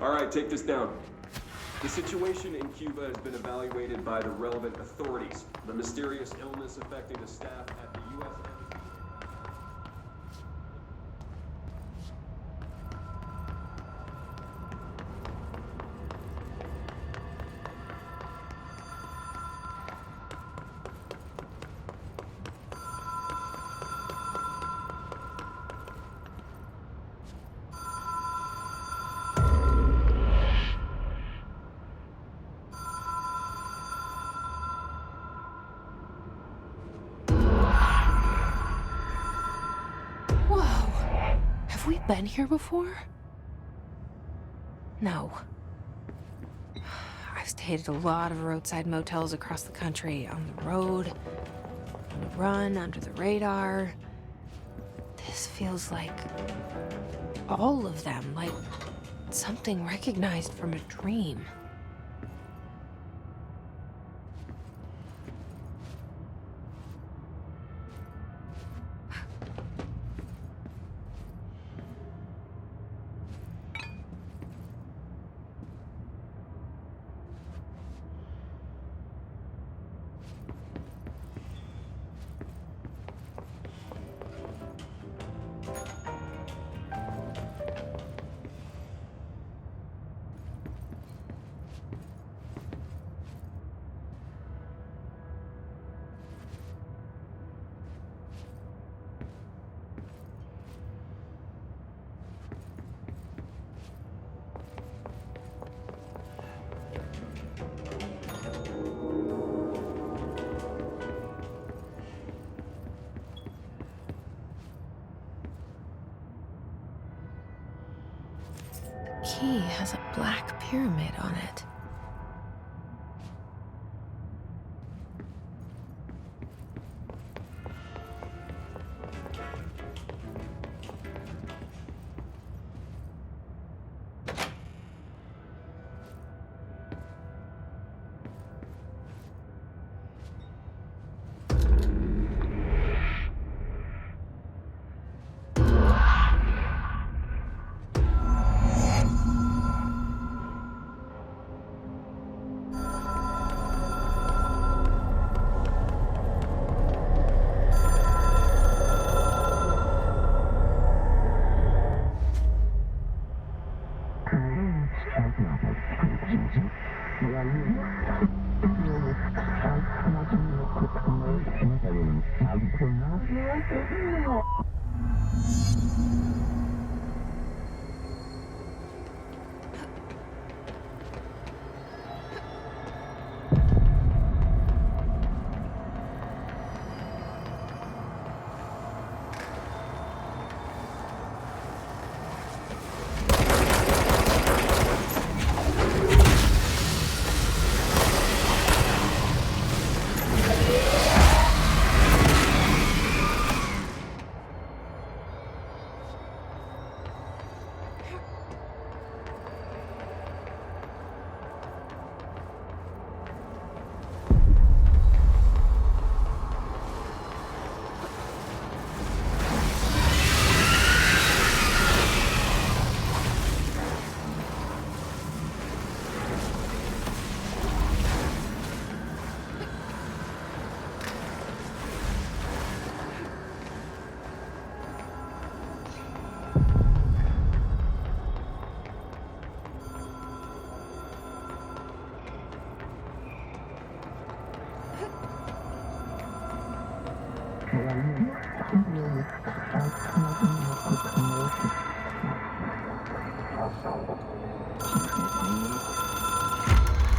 All right, take this down. The situation in Cuba has been evaluated by the relevant authorities. The mysterious illness affecting the staff at the U.S. Have we been here before? No. I've stayed at a lot of roadside motels across the country, on the road, on the run, under the radar. This feels like all of them, like something recognized from a dream. Key has a black pyramid on it.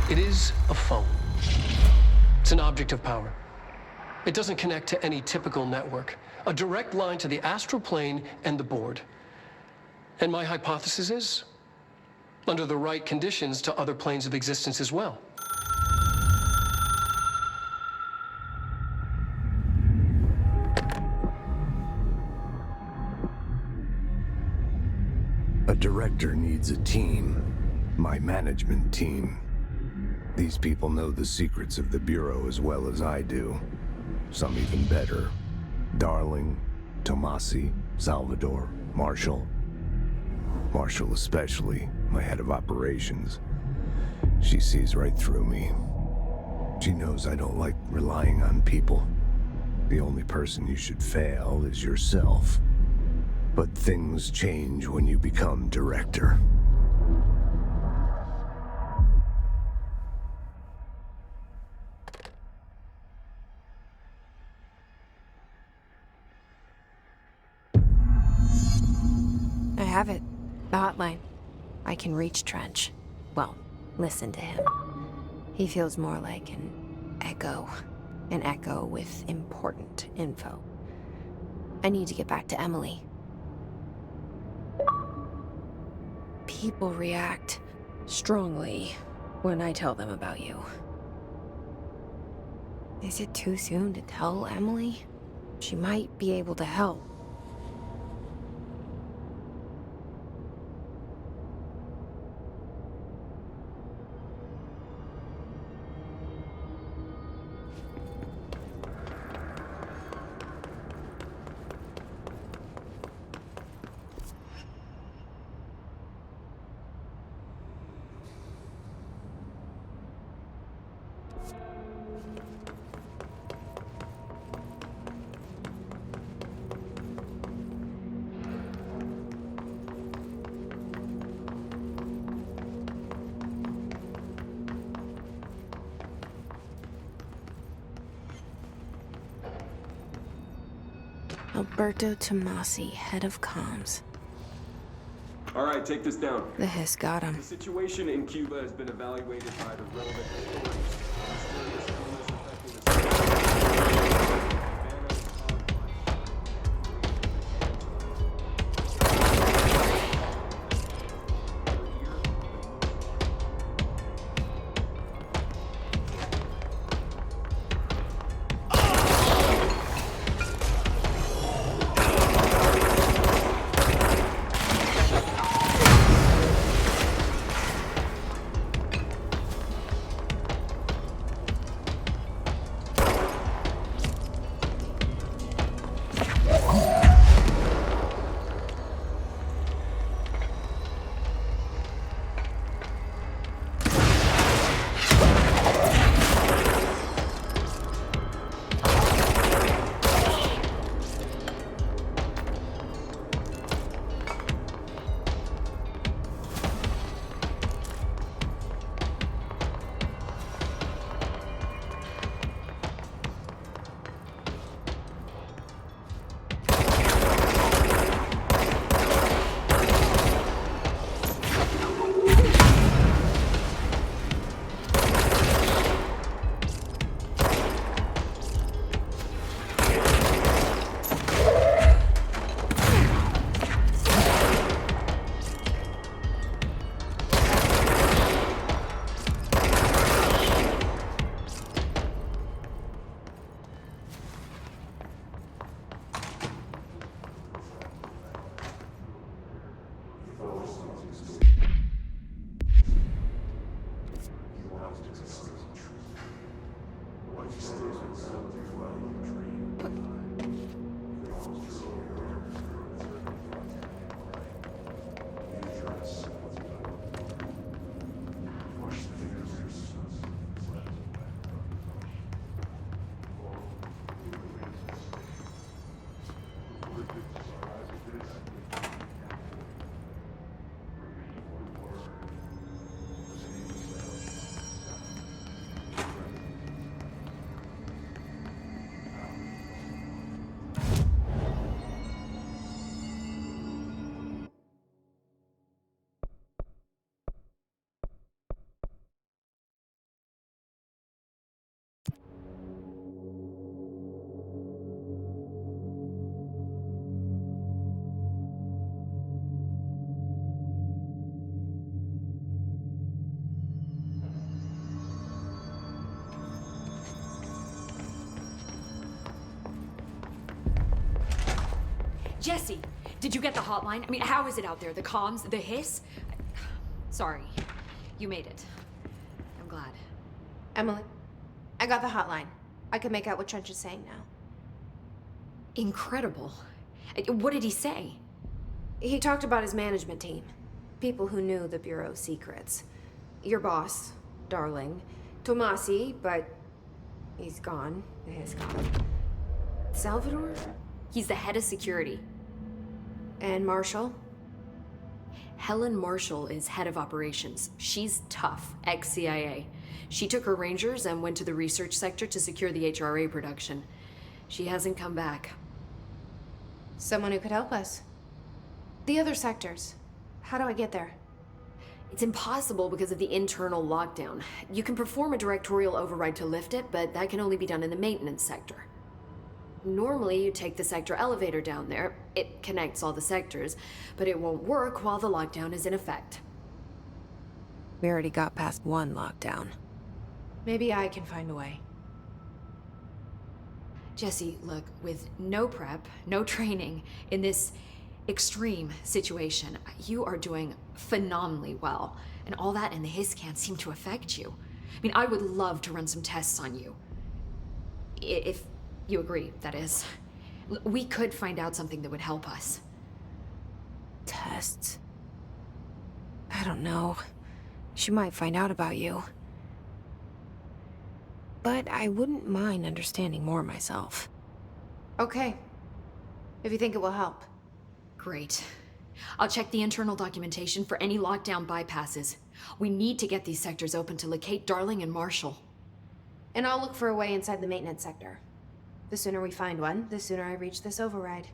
It is a phone. It's an object of power. It doesn't connect to any typical network. A direct line to the astral plane and the board. And my hypothesis is, under the right conditions, to other planes of existence as well. A director needs a team. My management team. These people know the secrets of the Bureau as well as I do. Some even better. Darling, Tomasi, Salvador, Marshall. Marshall especially, my head of operations. She sees right through me. She knows I don't like relying on people. The only person you should fail is yourself. But things change when you become director. I have it. The hotline. I can reach Trench. Well, listen to him. He feels more like an echo. An echo with important info. I need to get back to Emily. People react strongly when I tell them about you. Is it too soon to tell Emily? She might be able to help. Alberto Tomasi, head of comms. All right, take this down. The hiss got him. The situation in Cuba has been evaluated by the relevant authorities. Mysterious illness affecting the Jesse, did you get the hotline? I mean, how is it out there? The comms, the hiss? Sorry, you made it. I'm glad. Emily, I got the hotline. I can make out what Trench is saying now. Incredible. What did he say? He talked about his management team. People who knew the Bureau's secrets. Your boss, Darling. Tomasi, but he's gone. He's gone. Salvador? He's the head of security. And Marshall? Helen Marshall is head of operations. She's tough, ex-CIA. She took her Rangers and went to the research sector to secure the HRA production. She hasn't come back. Someone who could help us. The other sectors. How do I get there? It's impossible because of the internal lockdown. You can perform a directorial override to lift it, but that can only be done in the maintenance sector. Normally, you take the sector elevator down there. It connects all the sectors, but it won't work while the lockdown is in effect. We already got past one lockdown. Maybe I can find a way. Jesse, look, with no prep, no training, in this extreme situation, you are doing phenomenally well. And all that and the hiss can't seem to affect you. I mean, I would love to run some tests on you. If you agree, that is. We could find out something that would help us. Tests? I don't know. She might find out about you. But I wouldn't mind understanding more myself. Okay. If you think it will help. Great. I'll check the internal documentation for any lockdown bypasses. We need to get these sectors open to locate Darling and Marshall. And I'll look for a way inside the maintenance sector. The sooner we find one, the sooner I reach this override.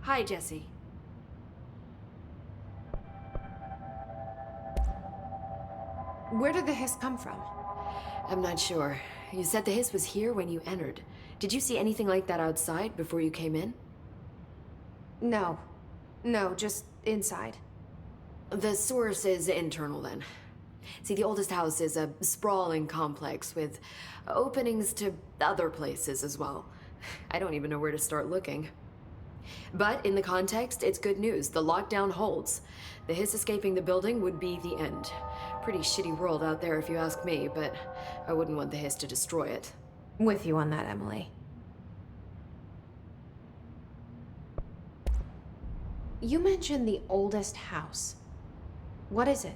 Hi, Jesse. Where did the hiss come from? I'm not sure. You said the hiss was here when you entered. Did you see anything like that outside before you came in? No. No, just inside. The source is internal, then. See, the oldest house is a sprawling complex with openings to other places as well. I don't even know where to start looking. But in the context, it's good news. The lockdown holds. The hiss escaping the building would be the end. Pretty shitty world out there if you ask me, but I wouldn't want the hiss to destroy it. With you on that, Emily. You mentioned the oldest house. What is it?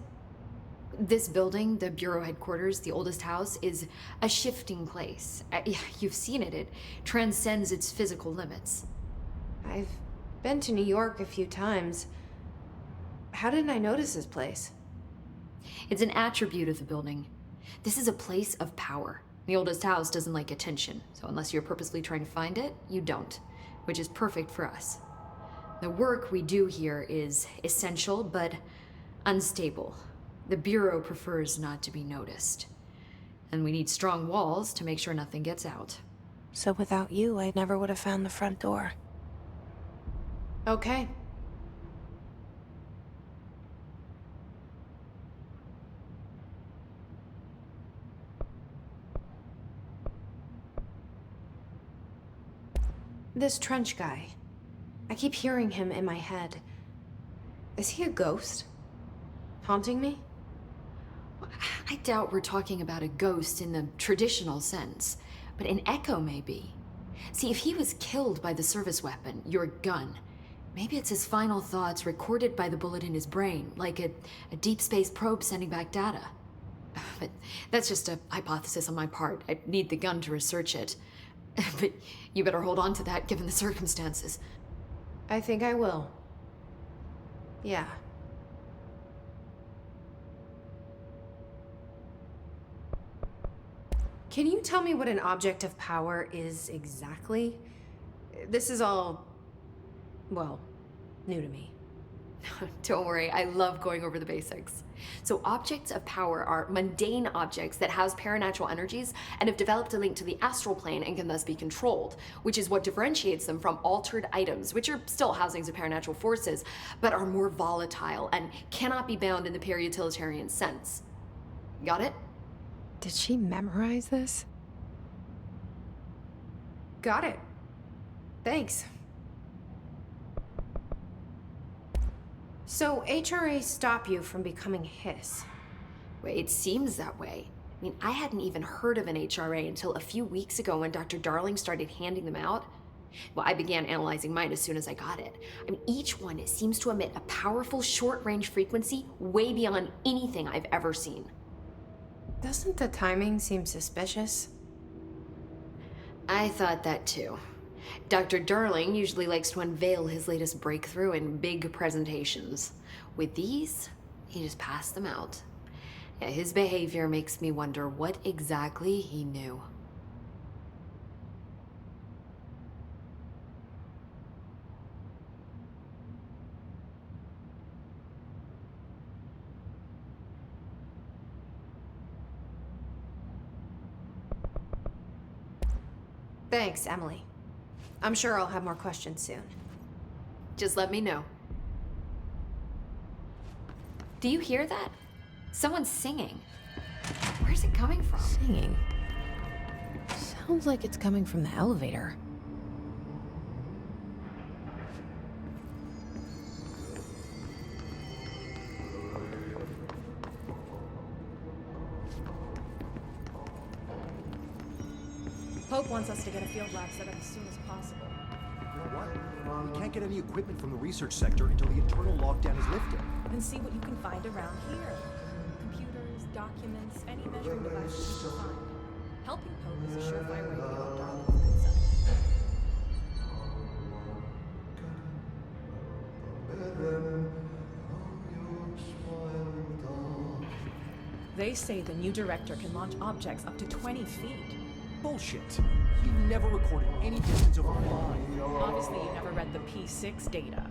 This building, the Bureau headquarters, the oldest house, is a shifting place. You've seen it. It transcends its physical limits. I've been to New York a few times. How didn't I notice this place? It's an attribute of the building. This is a place of power. The oldest house doesn't like attention, so unless you're purposely trying to find it, you don't, which is perfect for us. The work we do here is essential, but unstable. The Bureau prefers not to be noticed. And we need strong walls to make sure nothing gets out. So without you, I never would have found the front door. Okay. This Trench guy. I keep hearing him in my head. Is he a ghost? Haunting me? I doubt we're talking about a ghost in the traditional sense, but an echo maybe. See, if he was killed by the service weapon, your gun, maybe it's his final thoughts recorded by the bullet in his brain, like a deep space probe sending back data. But that's just a hypothesis on my part. I need the gun to research it. But you better hold on to that given the circumstances. I think I will. Yeah. Can you tell me what an object of power is exactly? This is all, well, new to me. Don't worry, I love going over the basics. So objects of power are mundane objects that house paranatural energies and have developed a link to the astral plane and can thus be controlled, which is what differentiates them from altered items, which are still housings of paranatural forces, but are more volatile and cannot be bound in the peri-utilitarian sense. Got it? Did she memorize this? Got it. Thanks. So HRA stop you from becoming Hiss? Well, it seems that way. I mean, I hadn't even heard of an HRA until a few weeks ago when Dr. Darling started handing them out. Well, I began analyzing mine as soon as I got it. I mean, each one seems to emit a powerful short-range frequency way beyond anything I've ever seen. Doesn't the timing seem suspicious? I thought that too. Dr. Darling usually likes to unveil his latest breakthrough in big presentations. With these, he just passed them out. Yeah, his behavior makes me wonder what exactly he knew. Thanks, Emily. I'm sure I'll have more questions soon. Just let me know. Do you hear that? Someone's singing. Where's it coming from? Singing? Sounds like it's coming from the elevator. Pope wants us to get a field lab set up as soon as possible. You know what? We can't get any equipment from the research sector until the internal lockdown is lifted. Then see what you can find around here. Computers, documents, any measuring devices you can find. Helping Pope is a surefire way to get on Darling's good side. They say the new director can launch objects up to 20 feet. Bullshit. He never recorded any distance over 5. Obviously, you never read the P6 data.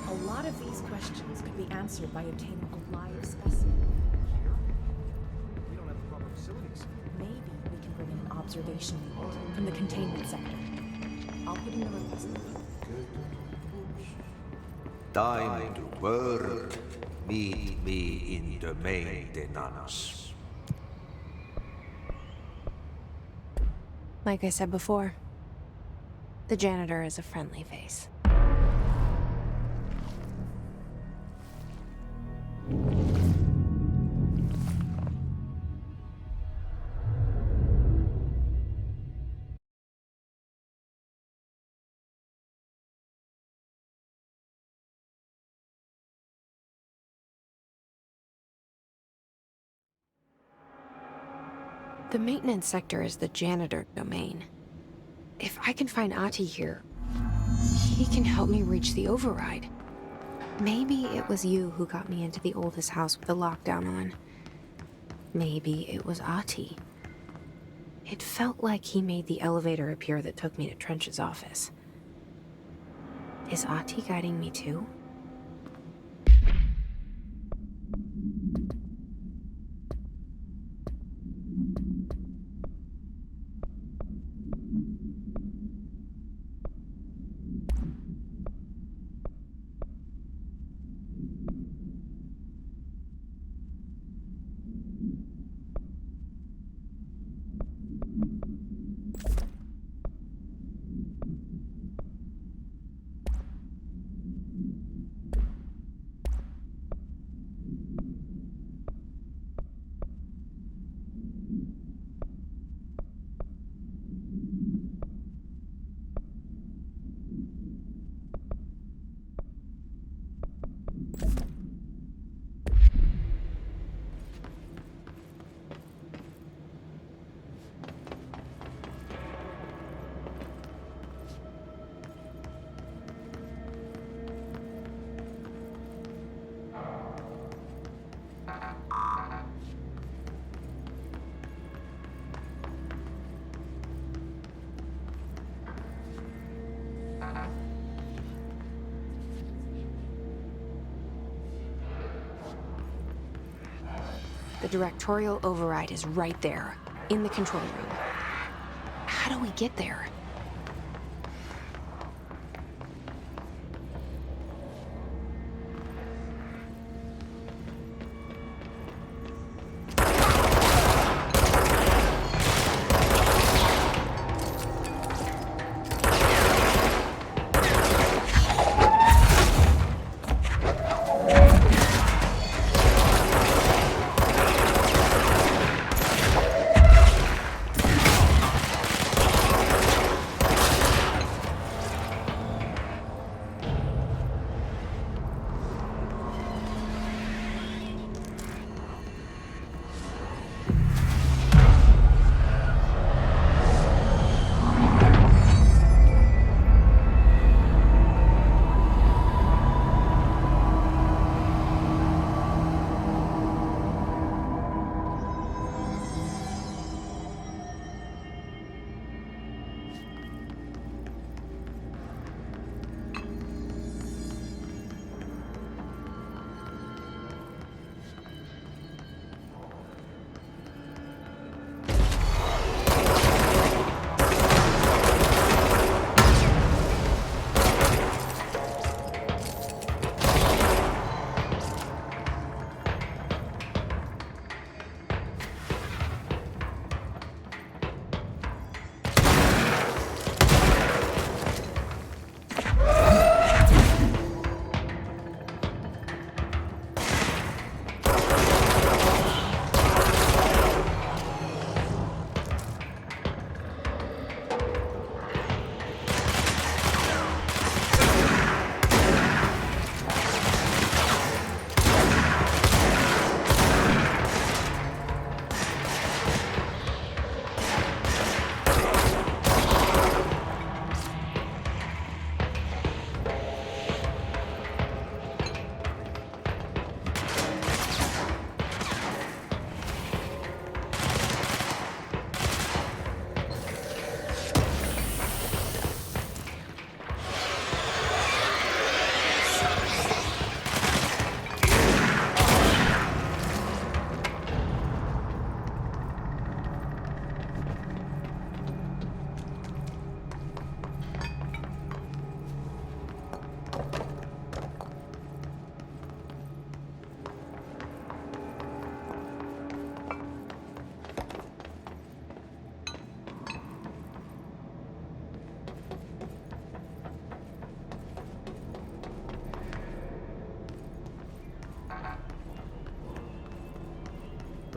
A lot of these questions could be answered by obtaining a live specimen. Here? We don't have the proper facilities. Maybe we can bring in an observation unit from the containment sector. I'll put in the request. Time to work. Meet me in the maintenance. Like I said before, the janitor is a friendly face. The maintenance sector is the janitor domain. If I can find Ahti here, he can help me reach the override. Maybe it was you who got me into the oldest house with the lockdown on. Maybe it was Ahti. It felt like he made the elevator appear that took me to Trench's office. Is Ahti guiding me too? The directorial override is right there, in the control room. How do we get there?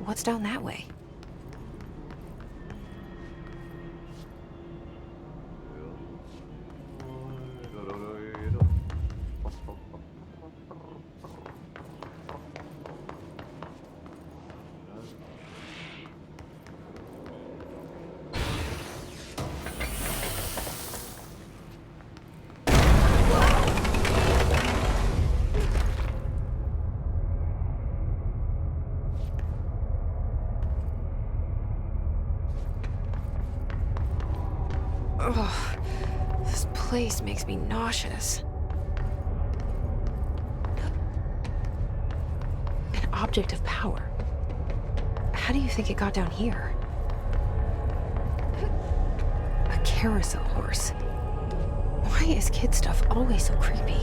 What's down that way? Ugh, this place makes me nauseous. An object of power. How do you think it got down here? A carousel horse. Why is kid stuff always so creepy?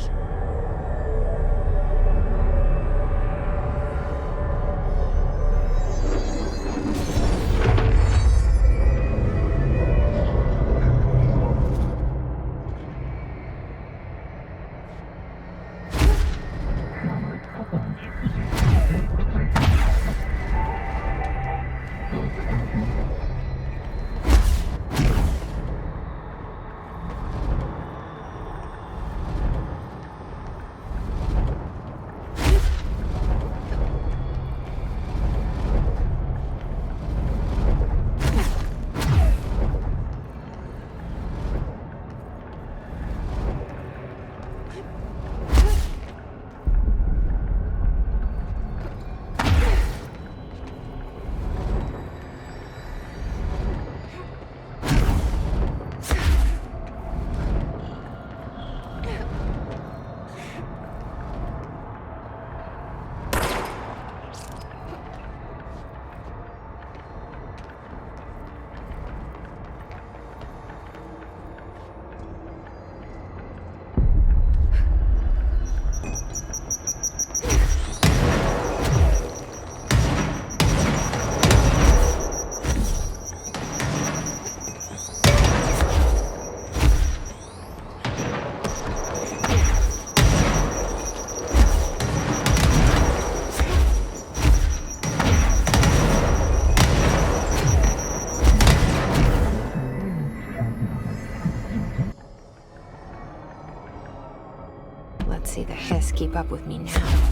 Let's see the hiss keep up with me now.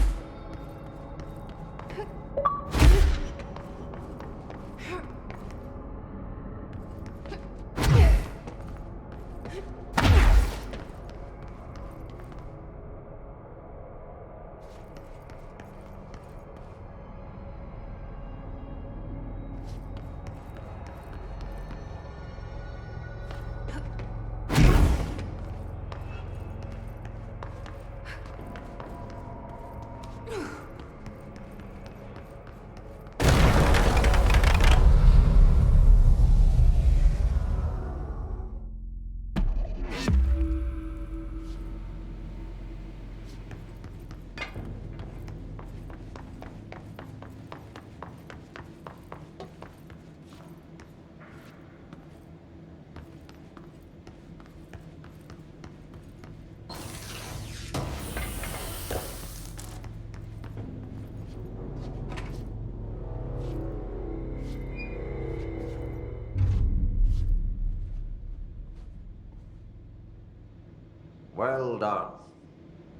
Well done.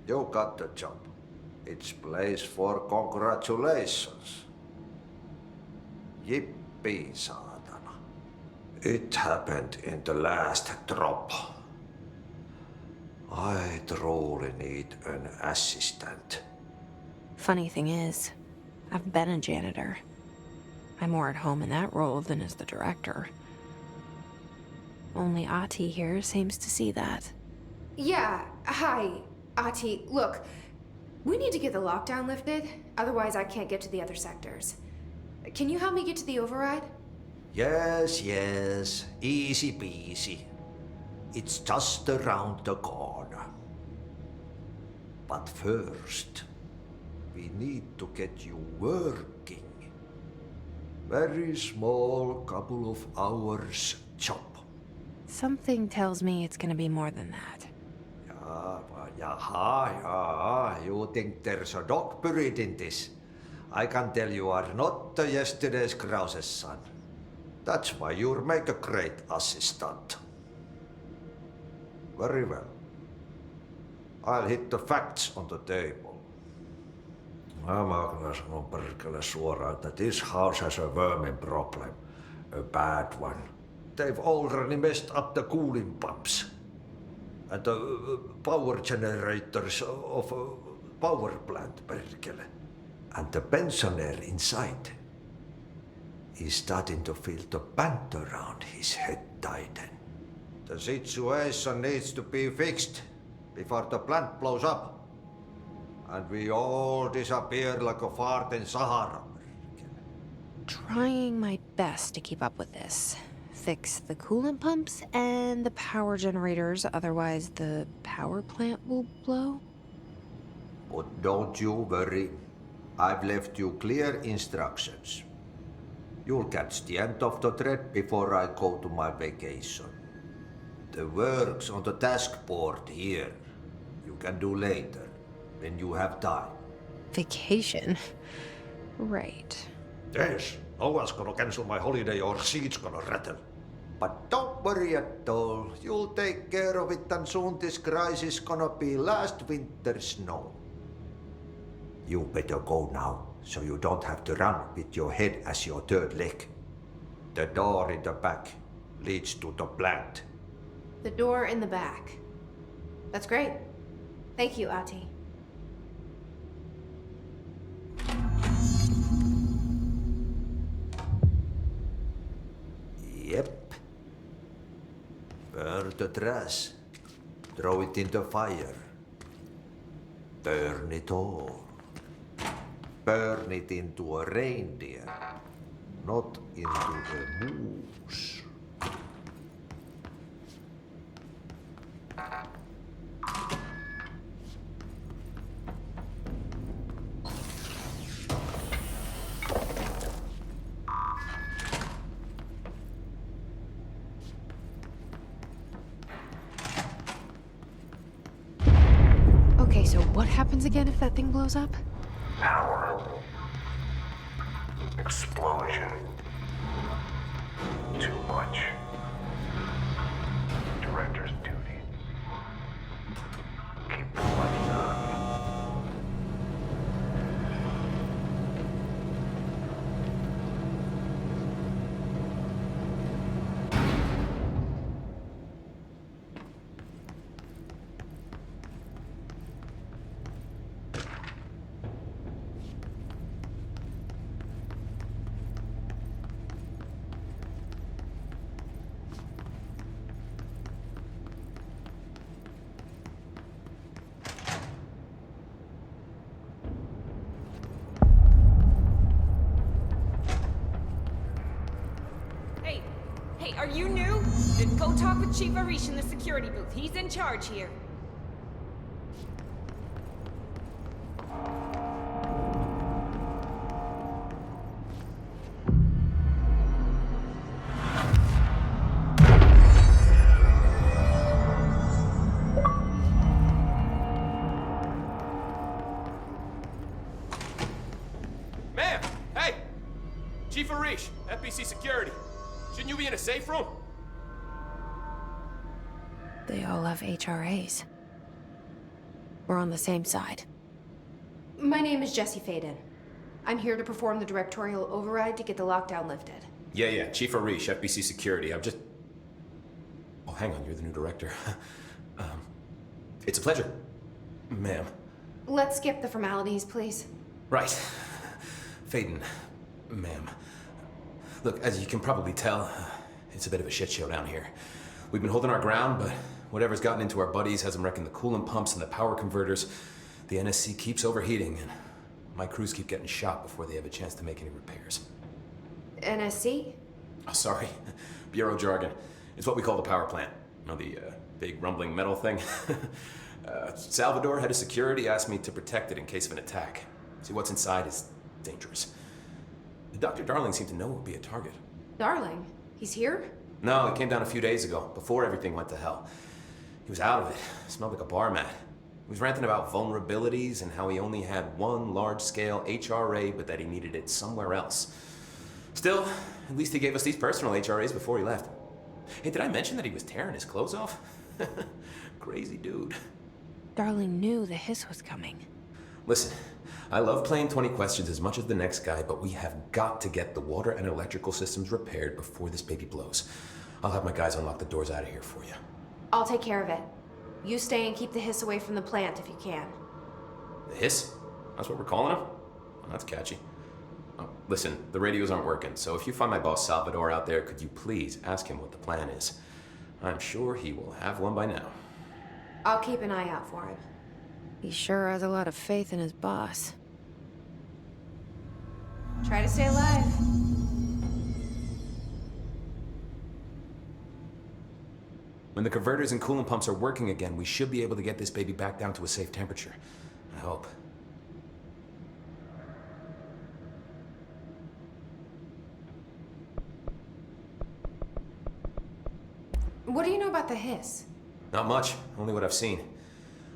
You got the job. It's place for congratulations. Yippee, saatana. It happened in the last drop. I truly need an assistant. Funny thing is, I've been a janitor. I'm more at home in that role than as the director. Only Ahti here seems to see that. Yeah, hi, Ahti. Look, we need to get the lockdown lifted, otherwise I can't get to the other sectors. Can you help me get to the override? Yes, easy peasy. It's just around the corner. But first, we need to get you working. Very small, couple of hours job. Something tells me it's gonna be more than that. Yeah, you think there's a dog buried in this? I can tell you are not yesterday's Krause's son. That's why you'll make a great assistant. Very well. I'll hit the facts on the table. Mä kyllä sanon perkele suoraan, että this house has a vermin problem. A bad one. They've already messed up the cooling pumps. And the power generators of a power plant, perkele. And the pensioner inside is starting to feel the band around his head tighten. The situation needs to be fixed before the plant blows up. And we all disappear like a fart in Sahara. Trying my best to keep up with this. Fix the coolant pumps and the power generators, otherwise the power plant will blow. But don't you worry. I've left you clear instructions. You'll catch the end of the thread before I go to my vacation. The work's on the task board here. You can do later, when you have time. Vacation? Right. Yes, no one's gonna cancel my holiday or seat's gonna rattle. But don't worry at all. You'll take care of it and soon this crisis gonna be last winter's snow. You better go now, so you don't have to run with your head as your third leg. The door in the back leads to the plant. The door in the back. That's great. Thank you, Ahti. Yep. Burn the trash. Throw it in the fire. Burn it all. Burn it into a reindeer, not into a moose. Okay, so what happens again if that thing blows up? Power. Explosion. Too much. Director's duty. Keep the lights on. Hey, are you new? Then go talk with Chief Arish in the security booth. He's in charge here. Ma'am! Hey! Chief Arish, FBC Security. Shouldn't you be in a safe room? They all have HRAs. We're on the same side. My name is Jesse Faden. I'm here to perform the directorial override to get the lockdown lifted. Yeah, Chief Arish, FBC Security. I'm just... Oh, hang on, you're the new director. It's a pleasure, ma'am. Let's skip the formalities, please. Right. Faden, ma'am. Look, as you can probably tell, it's a bit of a shit show down here. We've been holding our ground, but whatever's gotten into our buddies has them wrecking the coolant pumps and the power converters. The NSC keeps overheating, and my crews keep getting shot before they have a chance to make any repairs. NSC? Oh, sorry. Bureau jargon. It's what we call the power plant. You know, the big rumbling metal thing? Salvador, head of security, asked me to protect it in case of an attack. See, what's inside is dangerous. Dr. Darling seemed to know it would be a target. Darling? He's here? No, he came down a few days ago, before everything went to hell. He was out of it. Smelled like a bar mat. He was ranting about vulnerabilities and how he only had one large-scale HRA, but that he needed it somewhere else. Still, at least he gave us these personal HRAs before he left. Hey, did I mention that he was tearing his clothes off? Crazy dude. Darling knew the hiss was coming. Listen, I love playing 20 questions as much as the next guy, but we have got to get the water and electrical systems repaired before this baby blows. I'll have my guys unlock the doors out of here for you. I'll take care of it. You stay and keep the hiss away from the plant if you can. The hiss? That's what we're calling him? Well, that's catchy. Oh, listen, the radios aren't working, so if you find my boss Salvador out there, could you please ask him what the plan is? I'm sure he will have one by now. I'll keep an eye out for him. He sure has a lot of faith in his boss. Try to stay alive. When the converters and coolant pumps are working again, we should be able to get this baby back down to a safe temperature. I hope. What do you know about the hiss? Not much, only what I've seen.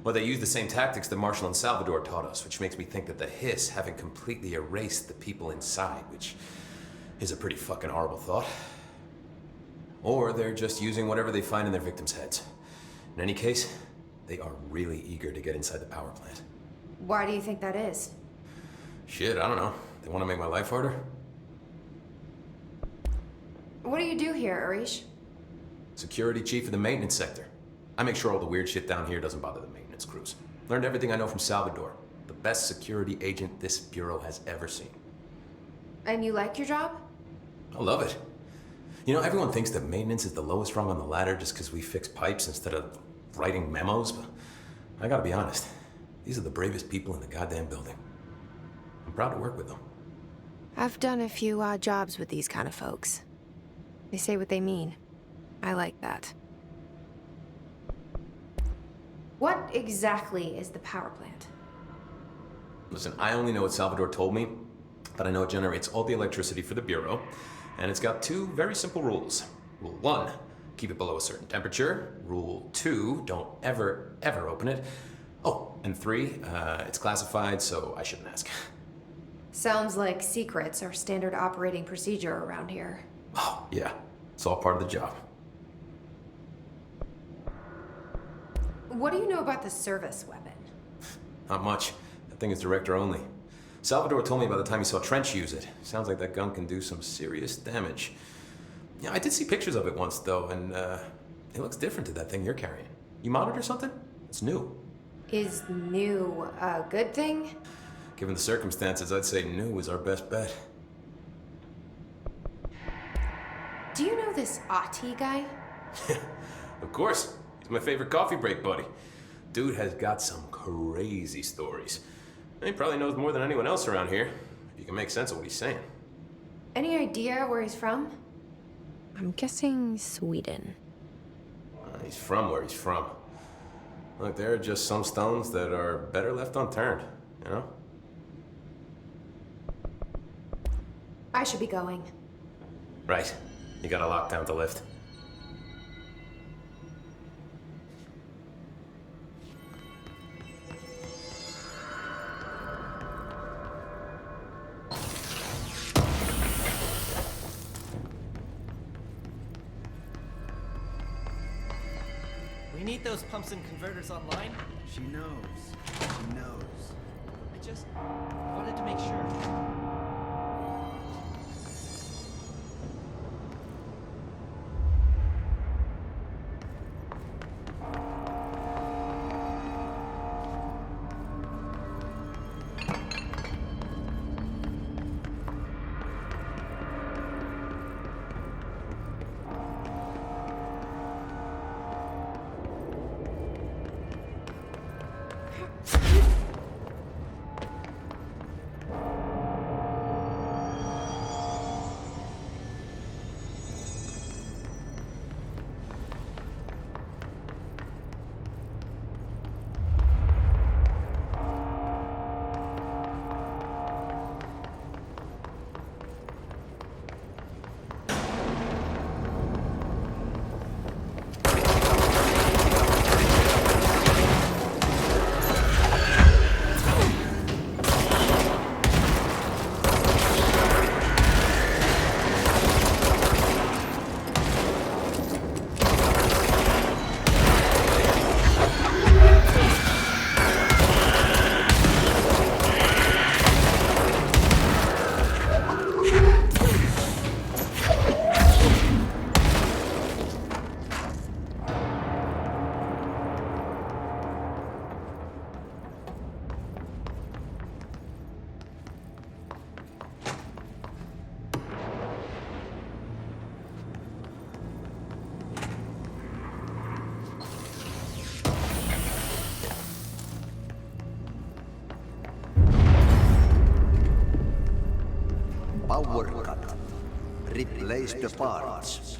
Well, they use the same tactics that Marshall and Salvador taught us, which makes me think that the hiss haven't completely erased the people inside, which is a pretty fucking horrible thought. Or they're just using whatever they find in their victims' heads. In any case, they are really eager to get inside the power plant. Why do you think that is? Shit, I don't know. They want to make my life harder? What do you do here, Arish? Security chief of the maintenance sector. I make sure all the weird shit down here doesn't bother the maintenance crews. Learned everything I know from Salvador. The best security agent this bureau has ever seen. And you like your job? I love it. You know, everyone thinks that maintenance is the lowest rung on the ladder just because we fix pipes instead of writing memos, but I gotta be honest. These are the bravest people in the goddamn building. I'm proud to work with them. I've done a few odd jobs with these kind of folks. They say what they mean. I like that. What exactly is the power plant? Listen, I only know what Salvador told me, but I know it generates all the electricity for the Bureau, and it's got two very simple rules. Rule 1, keep it below a certain temperature. Rule 2, don't ever open it. Oh, and 3, it's classified, so I shouldn't ask. Sounds like secrets are standard operating procedure around here. Oh, yeah. It's all part of the job. What do you know about the service weapon? Not much. That thing is director only. Salvador told me by the time he saw Trench use it. Sounds like that gun can do some serious damage. Yeah, I did see pictures of it once, though, and it looks different to that thing you're carrying. You monitor something? It's new. Is new a good thing? Given the circumstances, I'd say new is our best bet. Do you know this Ati guy? Of course. He's my favorite coffee break buddy. Dude has got some crazy stories. And he probably knows more than anyone else around here, if you can make sense of what he's saying. Any idea where he's from? I'm guessing Sweden. He's from where he's from. Look, there are just some stones that are better left unturned, you know? I should be going. Right. You gotta lock down the lift. We need those pumps and converters online. She knows. She knows. I just wanted to make sure. Power cut. Replace the parts.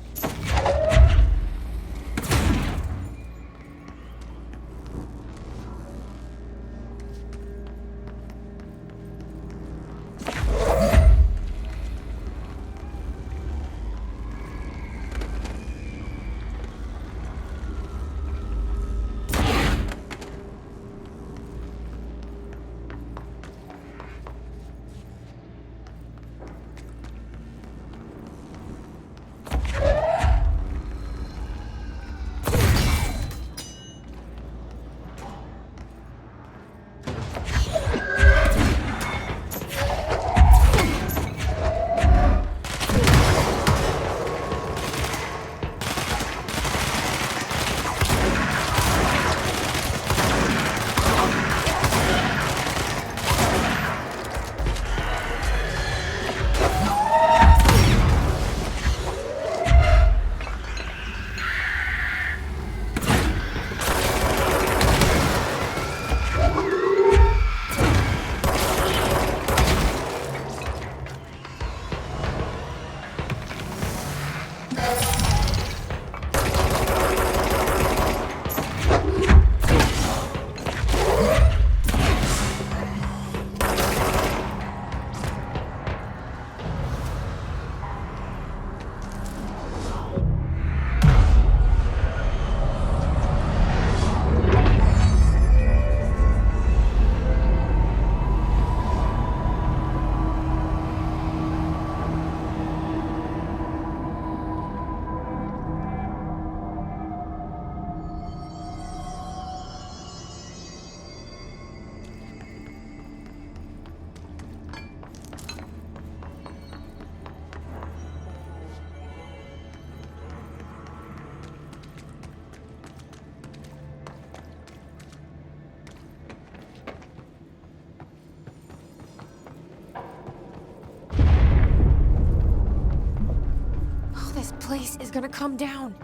This place is gonna come down.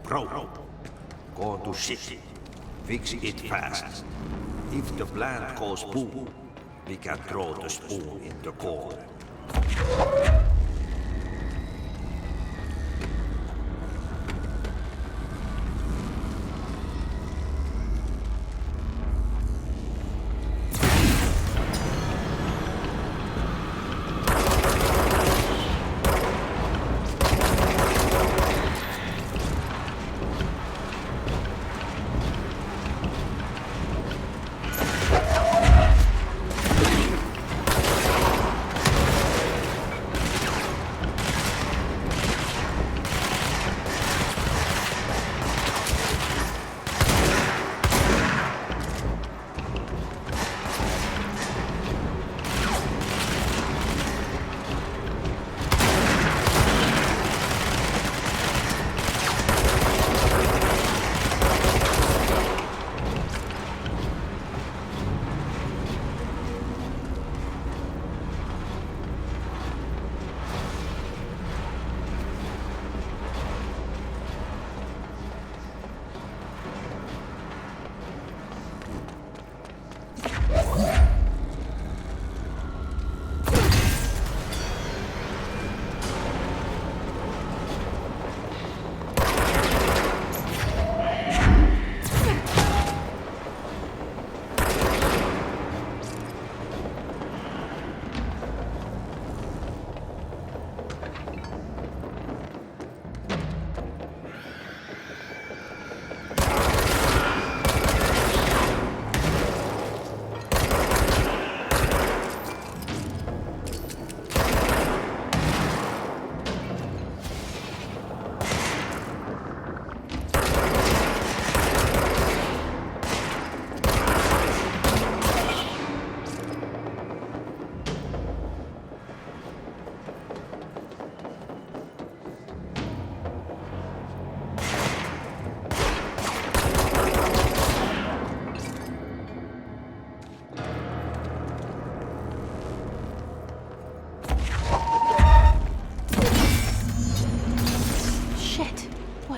Bro, go to shit. Fix it fast. If the plant goes boom, we can throw the spoon in the corner.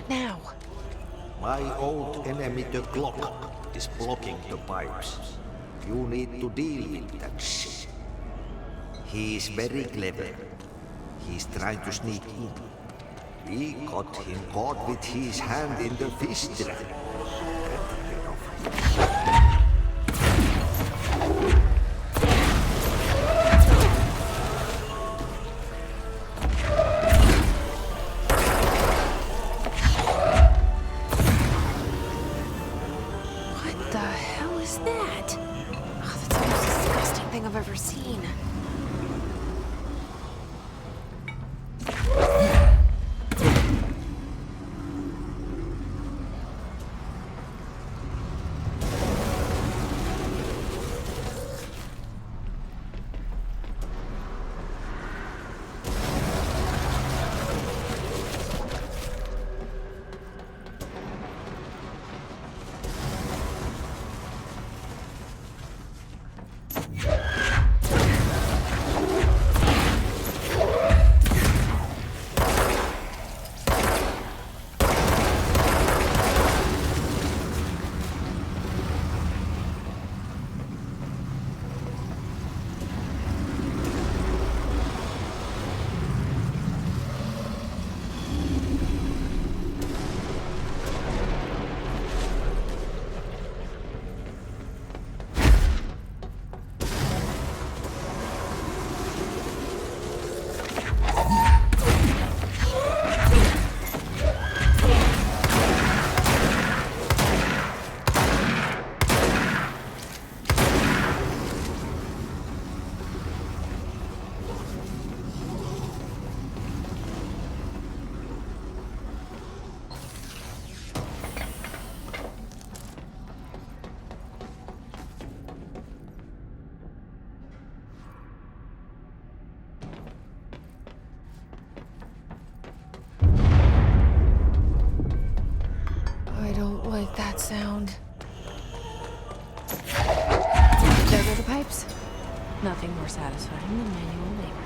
What now? My old enemy, the clock, is blocking the pipes. You need to deal with that shit. He's very clever. He's trying to sneak in. We got him caught with his hand in the fish trap. What the hell is that? Oh, that's the most disgusting thing I've ever seen. I don't like that sound. There go the pipes. Nothing more satisfying than manual labor.